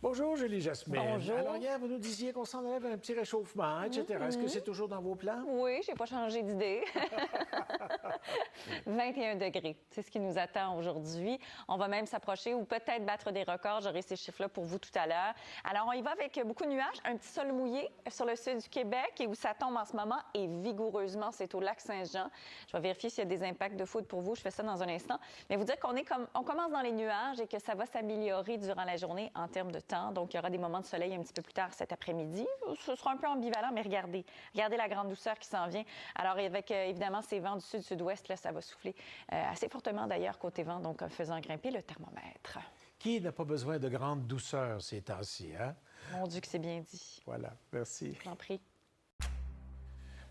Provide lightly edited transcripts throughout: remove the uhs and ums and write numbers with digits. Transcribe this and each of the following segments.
Bonjour, Julie Jasmine. Bonjour. Alors, hier, vous nous disiez qu'on s'en allait vers un petit réchauffement, etc. Est-ce que c'est toujours dans vos plans? Oui, je n'ai pas changé d'idée. 21 degrés, c'est ce qui nous attend aujourd'hui. On va même s'approcher ou peut-être battre des records. J'aurai ces chiffres-là pour vous tout à l'heure. Alors, on y va avec beaucoup de nuages, un petit sol mouillé sur le sud du Québec et où ça tombe en ce moment et vigoureusement, c'est au lac Saint-Jean. Je vais vérifier s'il y a des impacts de foudre pour vous. Je fais ça dans un instant. Mais vous dire on commence dans les nuages et que ça va s'améliorer durant la journée en termes de temps. Donc, il y aura des moments de soleil un petit peu plus tard cet après-midi. Ce sera un peu ambivalent, mais regardez la grande douceur qui s'en vient. Alors, avec évidemment ces vents du sud-sud-ouest, là, ça va souffler assez fortement d'ailleurs côté vent, donc faisant grimper le thermomètre. Qui n'a pas besoin de grande douceur ces temps-ci, hein? Mon Dieu que c'est bien dit. Voilà, merci. Je t'en prie.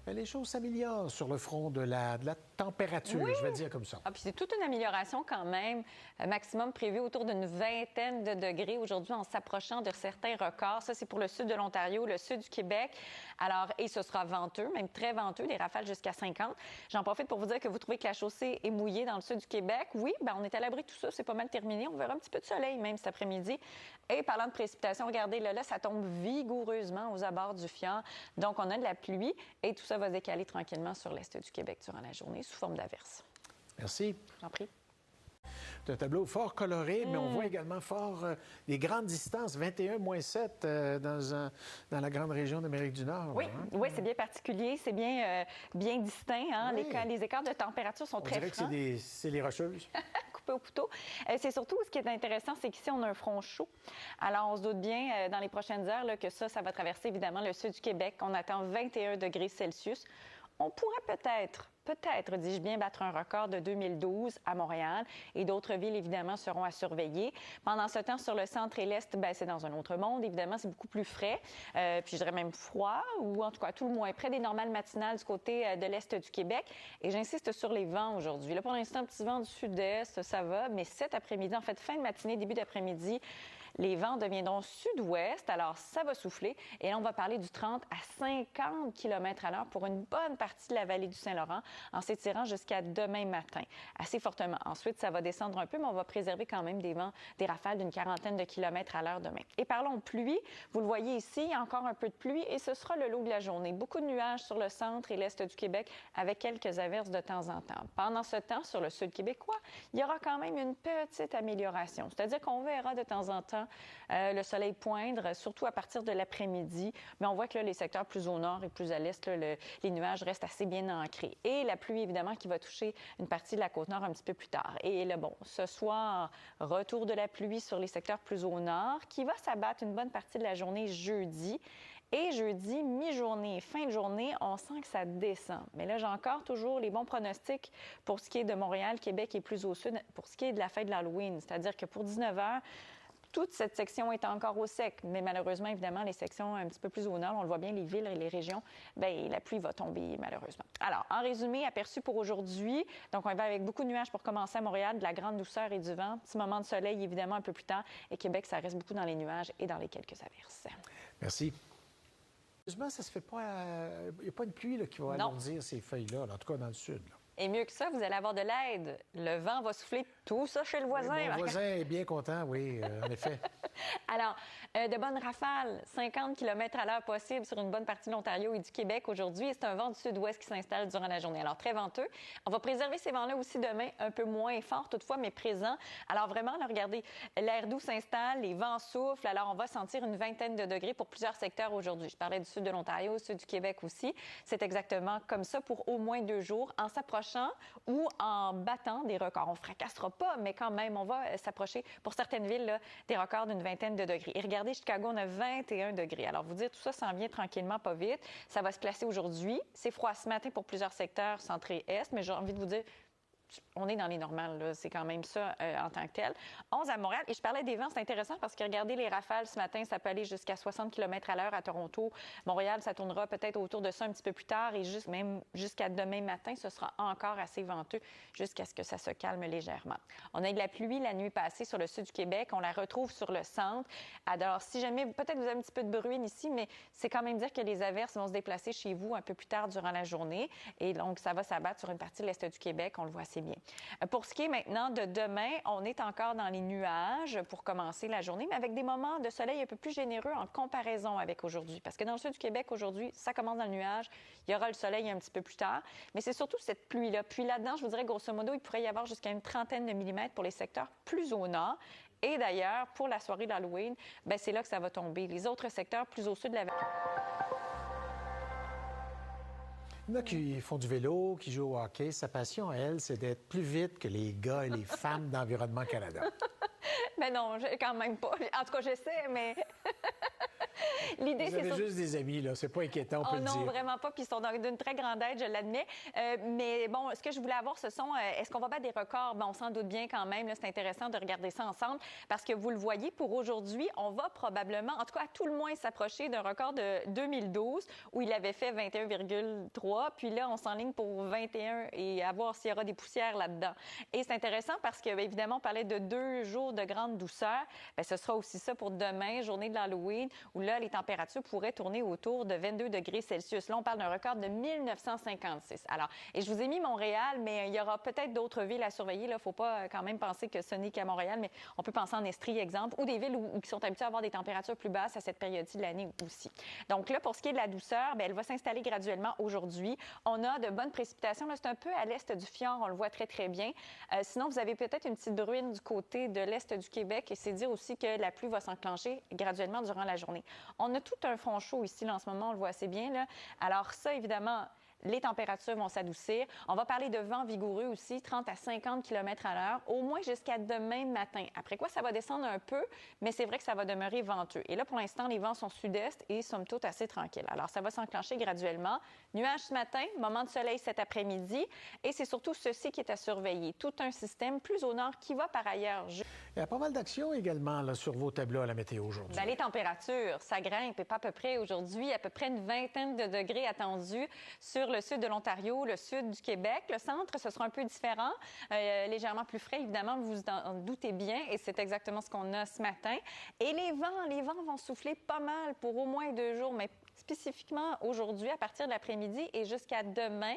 Mais les choses s'améliorent sur le front de la température, oui. Je vais dire comme ça. Ah, puis c'est toute une amélioration quand même. Maximum prévu autour d'une vingtaine de degrés aujourd'hui en s'approchant de certains records. Ça, c'est pour le sud de l'Ontario, le sud du Québec. Alors, et ce sera venteux, même très venteux, des rafales jusqu'à 50. J'en profite pour vous dire que vous trouvez que la chaussée est mouillée dans le sud du Québec. Oui, on est à l'abri de tout ça, c'est pas mal terminé. On verra un petit peu de soleil même cet après-midi. Et parlant de précipitations, regardez, là, ça tombe vigoureusement aux abords du fjord. Donc, on a de la pluie et tout ça va se décaler tranquillement sur l'est du Québec durant la journée sous forme d'averses. Merci. J'en prie. C'est un tableau fort coloré, mais on voit également fort des grandes distances, 21-7 dans la grande région d'Amérique du Nord. Oui, hein? Oui, c'est bien particulier, c'est bien distinct. Hein? Oui. Les écarts de température sont très francs. On dirait que c'est les Rocheuses. Coupé au couteau. C'est surtout, ce qui est intéressant, c'est qu'ici, on a un front chaud. Alors, on se doute bien, dans les prochaines heures, là, que ça va traverser évidemment le sud du Québec. On attend 21 degrés Celsius. On pourrait peut-être, dis-je bien, battre un record de 2012 à Montréal et d'autres villes, évidemment, seront à surveiller. Pendant ce temps, sur le centre et l'est, c'est dans un autre monde. Évidemment, c'est beaucoup plus frais, puis je dirais même froid, ou en tout cas, tout le moins près des normales matinales du côté de l'est du Québec. Et j'insiste sur les vents aujourd'hui. Là, pour l'instant, un petit vent du sud-est, ça va, mais cet après-midi, en fait, fin de matinée, début d'après-midi, les vents deviendront sud-ouest, alors ça va souffler. Et là, on va parler du 30 à 50 km à l'heure pour une bonne partie de la vallée du Saint-Laurent, en s'étirant jusqu'à demain matin, assez fortement. Ensuite, ça va descendre un peu, mais on va préserver quand même des vents, des rafales d'une quarantaine de kilomètres à l'heure demain. Et parlons pluie. Vous le voyez ici, il y a encore un peu de pluie et ce sera le lot de la journée. Beaucoup de nuages sur le centre et l'est du Québec avec quelques averses de temps en temps. Pendant ce temps, sur le sud québécois, il y aura quand même une petite amélioration. C'est-à-dire qu'on verra de temps en temps le soleil poindre, surtout à partir de l'après-midi. Mais on voit que là, les secteurs plus au nord et plus à l'est, là, les nuages restent assez bien ancrés. Et la pluie, évidemment, qui va toucher une partie de la Côte-Nord un petit peu plus tard. Et là, ce soir, retour de la pluie sur les secteurs plus au nord, qui va s'abattre une bonne partie de la journée jeudi. Et jeudi, mi-journée, fin de journée, on sent que ça descend. Mais là, j'ai encore toujours les bons pronostics pour ce qui est de Montréal, Québec et plus au sud, pour ce qui est de la fête de l'Halloween. C'est-à-dire que pour 19 h, toute cette section est encore au sec, mais malheureusement, évidemment, les sections un petit peu plus au nord, on le voit bien, les villes et les régions, la pluie va tomber malheureusement. Alors, en résumé, aperçu pour aujourd'hui, donc on va avec beaucoup de nuages pour commencer à Montréal, de la grande douceur et du vent, petit moment de soleil évidemment un peu plus tard, et Québec, ça reste beaucoup dans les nuages et dans les quelques averses. Merci. Heureusement, ça se fait pas. Il n'y a pas une pluie là, qui va alourdir ces feuilles-là, en tout cas dans le sud. Là. Et mieux que ça, vous allez avoir de l'aide. Le vent va souffler tout ça chez le voisin. Oui, mon voisin est bien content, oui, en effet. Alors, de bonnes rafales, 50 km à l'heure possible sur une bonne partie de l'Ontario et du Québec aujourd'hui. Et c'est un vent du sud-ouest qui s'installe durant la journée. Alors, très venteux. On va préserver ces vents-là aussi demain, un peu moins forts toutefois, mais présents. Alors, vraiment, là, regardez, l'air doux s'installe, les vents soufflent. Alors, on va sentir une vingtaine de degrés pour plusieurs secteurs aujourd'hui. Je parlais du sud de l'Ontario, sud du Québec aussi. C'est exactement comme ça pour au moins 2 jours, en s'approchant ou en battant des records. On ne fracassera pas, mais quand même, on va s'approcher, pour certaines villes, là, des records d'une vingtaine de degrés. Et regardez, Chicago, on a 21 degrés. Alors, vous dire, tout ça s'en vient tranquillement, pas vite. Ça va se placer aujourd'hui. C'est froid ce matin pour plusieurs secteurs centré-est, mais j'ai envie de vous dire, on est dans les normales, là. C'est quand même ça en tant que tel. 11 à Montréal. Et je parlais des vents, c'est intéressant parce que regardez les rafales ce matin, ça peut aller jusqu'à 60 km à l'heure à Toronto. Montréal, ça tournera peut-être autour de ça un petit peu plus tard et même jusqu'à demain matin, ce sera encore assez venteux jusqu'à ce que ça se calme légèrement. On a de la pluie la nuit passée sur le sud du Québec. On la retrouve sur le centre. Alors, si jamais, peut-être vous avez un petit peu de bruine ici, mais c'est quand même dire que les averses vont se déplacer chez vous un peu plus tard durant la journée. Et donc, ça va s'abattre sur une partie de l'est du Québec. On le voit assez assez bien. Pour ce qui est maintenant de demain, on est encore dans les nuages pour commencer la journée, mais avec des moments de soleil un peu plus généreux en comparaison avec aujourd'hui. Parce que dans le sud du Québec, aujourd'hui, ça commence dans le nuage. Il y aura le soleil un petit peu plus tard. Mais c'est surtout cette pluie-là. Puis là-dedans, je vous dirais, grosso modo, il pourrait y avoir jusqu'à une trentaine de millimètres pour les secteurs plus au nord. Et d'ailleurs, pour la soirée d'Halloween, bien, c'est là que ça va tomber. Les autres secteurs plus au sud de la vallée. Il y en a qui font du vélo, qui jouent au hockey. Sa passion, à elle, c'est d'être plus vite que les gars et les femmes d'Environnement Canada. Ben non, quand même pas. En tout cas, j'essaie, mais l'idée, c'est Vous avez juste des amis, là. C'est pas inquiétant, on peut le dire. Non, vraiment pas. Puis ils sont d'une très grande aide, je l'admets. Mais bon, ce que je voulais avoir, ce sont, est-ce qu'on va battre des records? Ben, on s'en doute bien quand même. C'est intéressant de regarder ça ensemble parce que vous le voyez, pour aujourd'hui, on va probablement, en tout cas, à tout le moins s'approcher d'un record de 2012 où il avait fait 21,3. Puis là, on s'enligne pour 21 et à voir s'il y aura des poussières là-dedans. Et c'est intéressant parce que, évidemment, on parlait de 2 jours de grande douceur. Bien, ce sera aussi ça pour demain, journée de l'Halloween, où là, les températures pourraient tourner autour de 22 degrés Celsius. Là, on parle d'un record de 1956. Alors, et je vous ai mis Montréal, mais il y aura peut-être d'autres villes à surveiller. Il ne faut pas quand même penser que ce n'est qu'à Montréal, mais on peut penser en Estrie, exemple, ou des villes qui sont habituées à avoir des températures plus basses à cette période-ci de l'année aussi. Donc là, pour ce qui est de la douceur, bien, elle va s'installer graduellement aujourd'hui. On a de bonnes précipitations. Là, c'est un peu à l'est du fjord, on le voit très, très bien. Sinon, vous avez peut-être une petite bruine du côté de l'est du Québec, et c'est dire aussi que la pluie va s'enclencher graduellement durant la journée. On a tout un front chaud ici, là, en ce moment, on le voit assez bien, là. Alors ça, évidemment, les températures vont s'adoucir. On va parler de vent vigoureux aussi, 30 à 50 km à l'heure, au moins jusqu'à demain matin. Après quoi, ça va descendre un peu, mais c'est vrai que ça va demeurer venteux. Et là, pour l'instant, les vents sont sud-est et somme toute assez tranquilles. Alors, ça va s'enclencher graduellement. Nuages ce matin, moment de soleil cet après-midi. Et c'est surtout ceci qui est à surveiller. Tout un système plus au nord qui va par ailleurs. Il y a pas mal d'actions également là, sur vos tableaux à la météo aujourd'hui. Bien, les températures, ça grimpe et pas à peu près aujourd'hui. À peu près une vingtaine de degrés attendus sur le sud de l'Ontario, le sud du Québec. Le centre, ce sera un peu différent, légèrement plus frais, évidemment, vous en doutez bien, et c'est exactement ce qu'on a ce matin. Et les vents vont souffler pas mal pour au moins 2 jours, mais spécifiquement aujourd'hui, à partir de l'après-midi et jusqu'à demain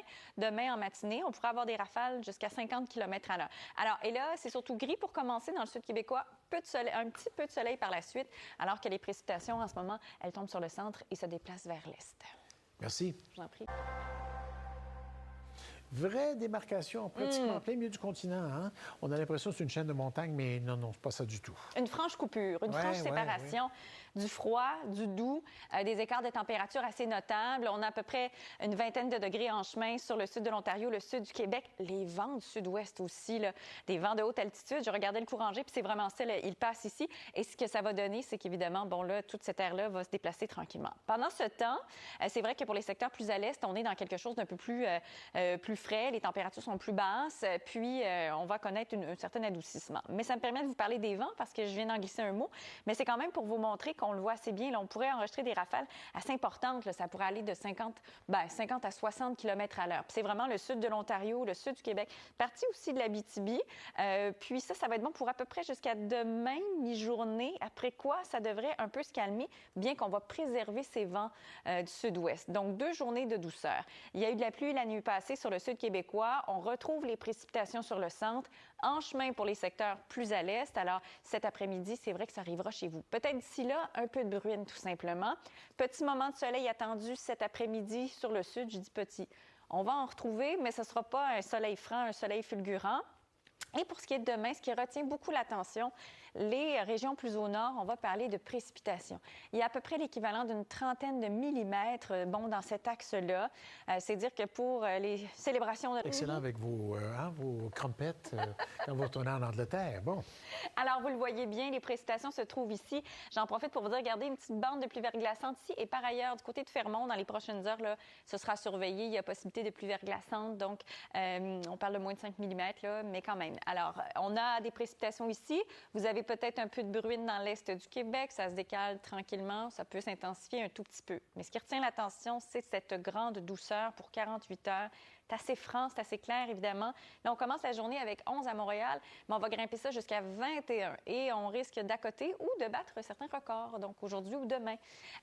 en matinée, on pourra avoir des rafales jusqu'à 50 km à l'heure. Alors, et là, c'est surtout gris pour commencer dans le sud québécois, un petit peu de soleil par la suite, alors que les précipitations, en ce moment, elles tombent sur le centre et se déplacent vers l'est. Merci. Je vous en prie. Vraie démarcation, pratiquement en plein milieu du continent. Hein? On a l'impression que c'est une chaîne de montagnes, mais non, c'est pas ça du tout. Une franche coupure, une franche séparation du froid, du doux, des écarts de température assez notables. On a à peu près une vingtaine de degrés en chemin sur le sud de l'Ontario, le sud du Québec. Les vents du sud-ouest aussi, là, des vents de haute altitude. Je regardais le courant G, puis c'est vraiment ça, là, il passe ici. Et ce que ça va donner, c'est qu'évidemment, bon là, toute cette air-là va se déplacer tranquillement. Pendant ce temps, c'est vrai que pour les secteurs plus à l'est, on est dans quelque chose d'un peu plus frais, les températures sont plus basses, puis on va connaître un certain adoucissement. Mais ça me permet de vous parler des vents parce que je viens d'en glisser un mot, mais c'est quand même pour vous montrer qu'on le voit assez bien. Là, on pourrait enregistrer des rafales assez importantes. Là, ça pourrait aller de 50 à 60 km à l'heure. Puis c'est vraiment le sud de l'Ontario, le sud du Québec, partie aussi de l'Abitibi. Puis ça va être bon pour à peu près jusqu'à demain, mi-journée, après quoi ça devrait un peu se calmer, bien qu'on va préserver ces vents du sud-ouest. Donc, 2 journées de douceur. Il y a eu de la pluie la nuit passée sur le sud québécois. On retrouve les précipitations sur le centre, en chemin pour les secteurs plus à l'est. Alors, cet après-midi, c'est vrai que ça arrivera chez vous. Peut-être d'ici là, un peu de bruine, tout simplement. Petit moment de soleil attendu cet après-midi sur le sud. Je dis petit. On va en retrouver, mais ce ne sera pas un soleil franc, un soleil fulgurant. Et pour ce qui est de demain, ce qui retient beaucoup l'attention, les régions plus au nord, on va parler de précipitations. Il y a à peu près l'équivalent d'une trentaine de millimètres dans cet axe-là. C'est dire que pour les célébrations de... Excellent avec vos crampettes quand vous retournez en Angleterre. Bon. Alors, vous le voyez bien, les précipitations se trouvent ici. J'en profite pour vous dire, regardez, une petite bande de pluie verglaçante ici. Et par ailleurs, du côté de Fermont, dans les prochaines heures, là, ce sera surveillé. Il y a possibilité de pluie verglaçante. Donc, on parle de moins de 5 millimètres, là, mais quand même. Alors, on a des précipitations ici. Vous avez peut-être un peu de bruine dans l'est du Québec. Ça se décale tranquillement. Ça peut s'intensifier un tout petit peu. Mais ce qui retient l'attention, c'est cette grande douceur pour 48 heures. C'est assez franc, c'est assez clair, évidemment. Là, on commence la journée avec 11 à Montréal, mais on va grimper ça jusqu'à 21 et on risque d'accoter ou de battre certains records, donc aujourd'hui ou demain.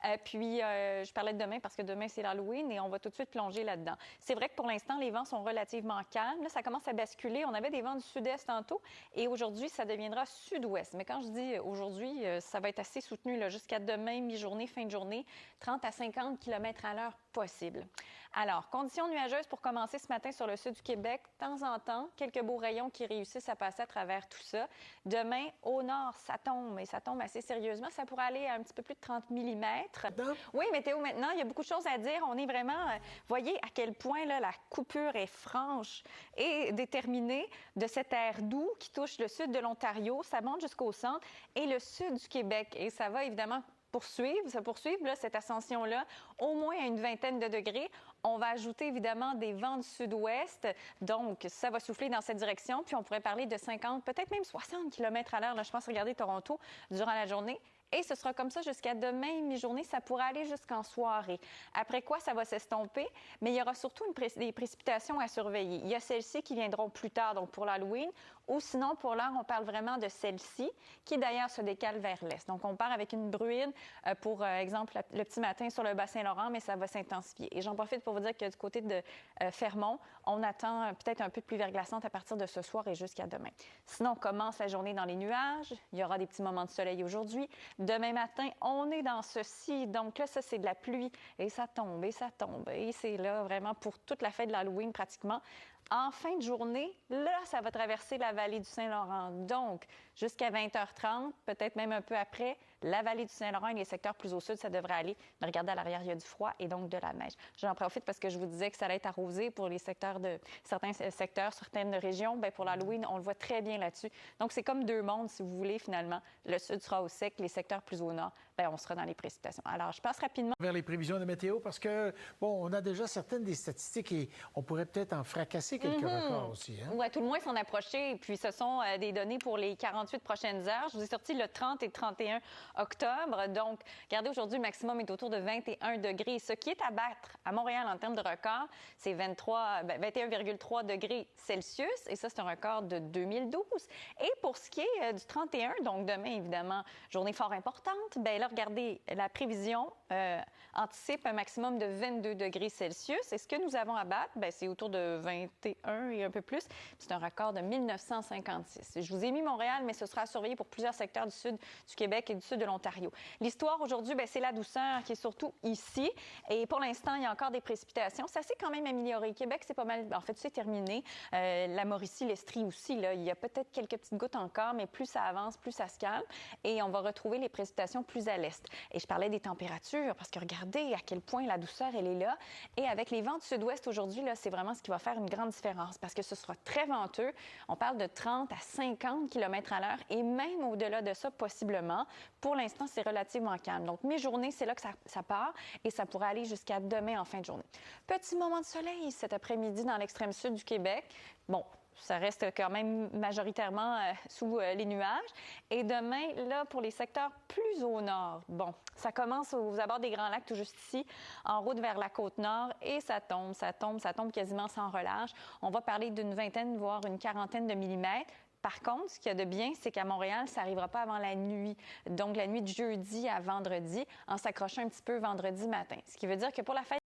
Je parlais de demain parce que demain, c'est l'Halloween et on va tout de suite plonger là-dedans. C'est vrai que pour l'instant, les vents sont relativement calmes. Là, ça commence à basculer. On avait des vents du sud-est tantôt et aujourd'hui, ça deviendra sud-ouest. Mais quand je dis aujourd'hui, ça va être assez soutenu là, jusqu'à demain, mi-journée, fin de journée, 30 à 50 km à l'heure possible. Alors, conditions nuageuses pour commencer ce matin sur le sud du Québec. De temps en temps, quelques beaux rayons qui réussissent à passer à travers tout ça. Demain, au nord, ça tombe et ça tombe assez sérieusement. Ça pourrait aller à un petit peu plus de 30 mm. Oui, météo maintenant, il y a beaucoup de choses à dire. On est vraiment, voyez à quel point là, la coupure est franche et déterminée de cet air doux qui touche le sud de l'Ontario. Ça monte jusqu'au centre et le sud du Québec. Et ça va évidemment poursuivre là, cette ascension-là, au moins à une vingtaine de degrés. On va ajouter évidemment des vents du sud-ouest, donc ça va souffler dans cette direction. Puis on pourrait parler de 50, peut-être même 60 km à l'heure. Là, je pense regarder Toronto durant la journée. Et ce sera comme ça jusqu'à demain, mi-journée. Ça pourrait aller jusqu'en soirée. Après quoi, ça va s'estomper, mais il y aura surtout des précipitations à surveiller. Il y a celles-ci qui viendront plus tard, donc pour l'Halloween, ou sinon, pour l'heure, on parle vraiment de celle-ci, qui d'ailleurs se décale vers l'est. Donc, on part avec une bruine, pour exemple, le petit matin sur le Bas-Saint-Laurent, mais ça va s'intensifier. Et j'en profite pour vous dire que du côté de Fermont, on attend peut-être un peu de pluie verglaçante à partir de ce soir et jusqu'à demain. Sinon, on commence la journée dans les nuages. Il y aura des petits moments de soleil aujourd'hui. Demain matin, on est dans ceci. Donc là, ça, c'est de la pluie. Et ça tombe, et ça tombe. Et c'est là vraiment pour toute la fête de l'Halloween pratiquement. En fin de journée, là, ça va traverser la vallée du Saint-Laurent. Donc, jusqu'à 20h30, peut-être même un peu après, la vallée du Saint-Laurent et les secteurs plus au sud, ça devrait aller. Mais regardez à l'arrière, il y a du froid et donc de la neige. J'en profite parce que je vous disais que ça allait être arrosé pour les secteurs certains secteurs, certaines régions. Bien, pour l'Halloween, on le voit très bien là-dessus. Donc, c'est comme deux mondes, si vous voulez, finalement. Le sud sera au sec, les secteurs plus au nord, bien, on sera dans les précipitations. Alors, je passe rapidement vers les prévisions de météo parce que, bon, on a déjà certaines des statistiques et on pourrait peut-être en fracasser quelques records aussi. Hein? Oui, tout le moins s'en approcher. Puis, ce sont des données pour les 48 prochaines heures. Je vous ai sorti le 30 et 31 octobre. Donc, regardez, aujourd'hui, le maximum est autour de 21 degrés. Ce qui est à battre à Montréal en termes de record, c'est 21,3 degrés Celsius. Et ça, c'est un record de 2012. Et pour ce qui est du 31, donc demain, évidemment, journée fort importante, bien là, regardez, la prévision anticipe un maximum de 22 degrés Celsius. Et ce que nous avons à battre, bien, c'est autour de 21 et un peu plus. C'est un record de 1956. Je vous ai mis Montréal, mais ce sera à surveiller pour plusieurs secteurs du sud du Québec et du sud de l'Ontario. L'histoire aujourd'hui, bien, c'est la douceur qui est surtout ici. Et pour l'instant, il y a encore des précipitations. Ça s'est quand même amélioré. Québec, c'est pas mal. En fait, c'est terminé. La Mauricie, l'Estrie aussi, là, il y a peut-être quelques petites gouttes encore, mais plus ça avance, plus ça se calme. Et on va retrouver les précipitations plus à l'est. Et je parlais des températures parce que regardez à quel point la douceur, elle est là. Et avec les vents du sud-ouest aujourd'hui, là, c'est vraiment ce qui va faire une grande différence parce que ce sera très venteux. On parle de 30 à 50 km à l'heure et même au-delà de ça, possiblement. Pour l'instant, c'est relativement calme. Donc, mi-journée, c'est là que ça part et ça pourrait aller jusqu'à demain en fin de journée. Petit moment de soleil cet après-midi dans l'extrême sud du Québec. Bon, ça reste quand même majoritairement sous les nuages. Et demain, là, pour les secteurs plus au nord, bon, ça commence aux abords des Grands Lacs, tout juste ici, en route vers la Côte-Nord, et ça tombe quasiment sans relâche. On va parler d'une vingtaine, voire une quarantaine de millimètres. Par contre, ce qu'il y a de bien, c'est qu'à Montréal, ça n'arrivera pas avant la nuit. Donc, la nuit de jeudi à vendredi, en s'accrochant un petit peu vendredi matin. Ce qui veut dire que pour la fête